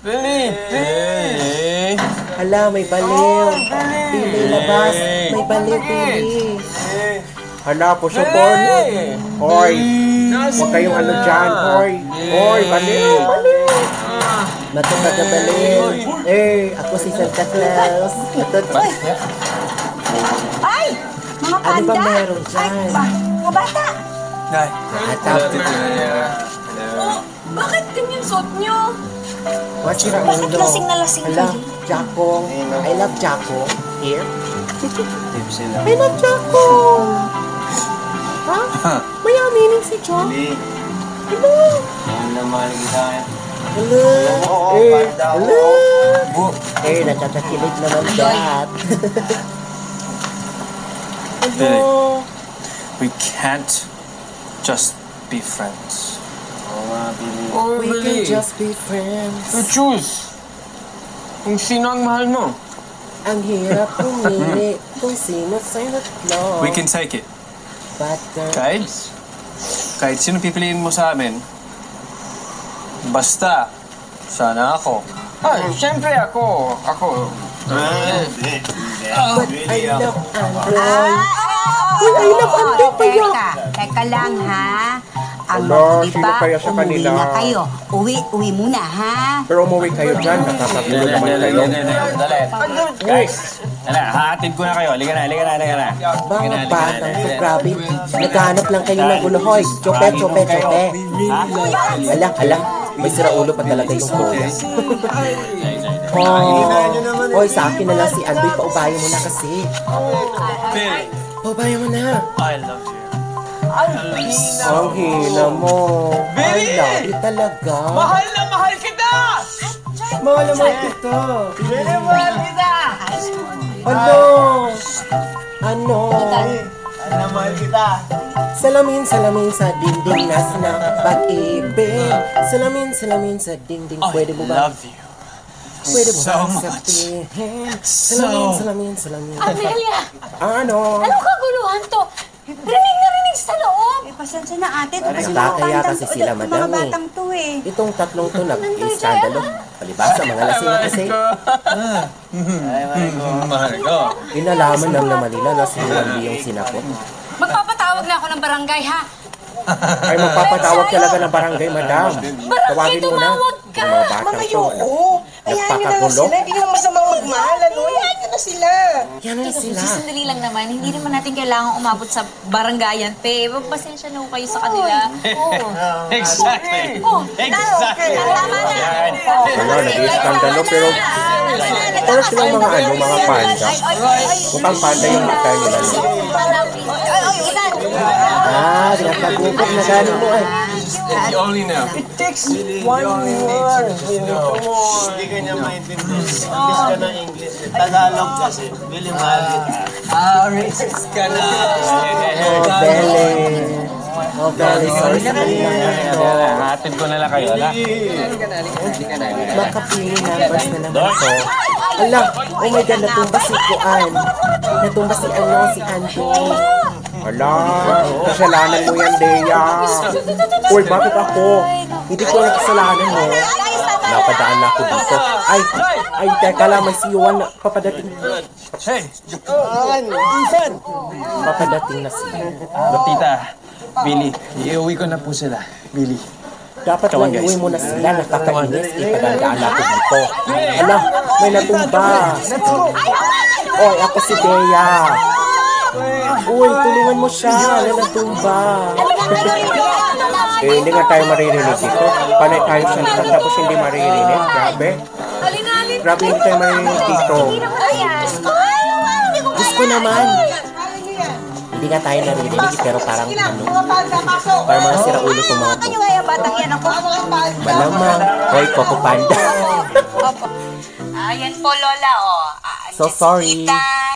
Billy! Billy! Hala, may baliw. Billy, labas. May baliw, Billy. Hala, puso-pon. Hoy, huwag kayong ano dyan. Hoy, baliw, baliw. Matupad na baliw. Ako si Santa Claus. Ay! Mga panda! Ano ba meron dyan? Mga bata! Nay. Bakit ganyan suot nyo? Masira Bakit ulo. lasing na lasing Hala, kayo? Jakong. I love Jakong. Here. I love Jakong. Ha? May aminin si Jack. Hello. Mahal kita. Hello. Hello. Nagkakakilig naman dad. Hello. We can't just be friends. We can just be friends. You choose. Kung sino ang mahal mo. Ang hirap pumili kung sino sa'yo natlo. We can take it. But Kahit sino pipiliin mo sa amin, basta, sana ako. Siyempre ako. But I love Android. Uy, I love Android pa yan. Teka lang ha. Ang Hello, mabuti sino pa, kaya sa umuwi kanila? na kayo. Uwi muna ha. Pero umuwi kayo dyan, nakakagulo naman kayo. Guys, hahatid ko na kayo. Halika na. Mga batang to, grabe. Naghahanap lang kayo ng gulo. Hoy, chope. Alang, may siraulo pa talaga yung kuya. Hoy, sa akin na lang si Andoy, paubayan mo na kasi. Paubayan mo na. I love you. Ang hina mo. I love you talaga. Mahal na mahal kita! Mahal naman kita. Mahal kita! Ano? Mahal kita! Salamin sa dingding nas na pag-ibig. Salamin sa dingding. Pwede mo ba? love you. Pwede mo so ba much. sabihin? So. Salamin. Amelia! Ano? Anong kaguluhan to? Rinig sa loob! Pasensya na ate. Nakakaya kasi sila, madam, Mga batang to Itong tatlong to nag-iskandalo. Palibasa, mga lasing na kasi. Mahal ko. Inalaman lang na Manila na si Juan yung sinapot. Magpapatawag na ako ng barangay, ha? Ay, magpapatawag talaga ng barangay, madam. Tawagin mo na. tumawag ka. Yung mga batang to. Nagpakagulo. Hindi naman masamang magmahal, ano? Yan na sila. Yan na sila. Sandali lang naman, hindi naman natin kailangan umabot sa barangayan, te. Magpasensya na ho kayo sa kanila. Exactly. Exactly. Tama na. Wala, nag-iskandalo, pero silang mga mga panda. Mukhang panda yung mata nila. Nakagupok na gano'n mo ay. You only know. Takes one word. Come on. Hindi ka niya maintindihan. English ka na English. Tagalog kasi. Bili mahal kita. Racist ka na. Bele. Sorry sa kanila. Hatid ko na lang kayo, ala? Makapili numbers na lang ako. Ala, oh my God, natumba si Kuan. Natumba si Anthony. Ala, kasalanan mo yan, Dea. Uy, bakit ako? Hindi ko na kasalanan mo. Napadaan na ako dito. Ay, teka lang, may siwan na papadating. Hey! Papadating na siya. Tita, Billy, iuwi ko na po sila. Billy. Dapat lang iuwi mo na sila, nakakainis. Ipadandaan ako dito. Ala, may natumba. Oy, ako si Dea. Uy, tulungan mo siya. Ala, natumba. Hindi nga tayo maririnig dito. Panay tayo sa likod tapos hindi maririnig. Grabe. Grabe, hindi tayo maririnig dito. Diyos ko naman. Hindi nga tayo naririnig, pero parang ano. Parang mga siraulo itong mga to. Ano nga yung batang yan ako? Malamang. Hoy, Coco Panda. Ayan po, Lola, oh. So sorry. Tita.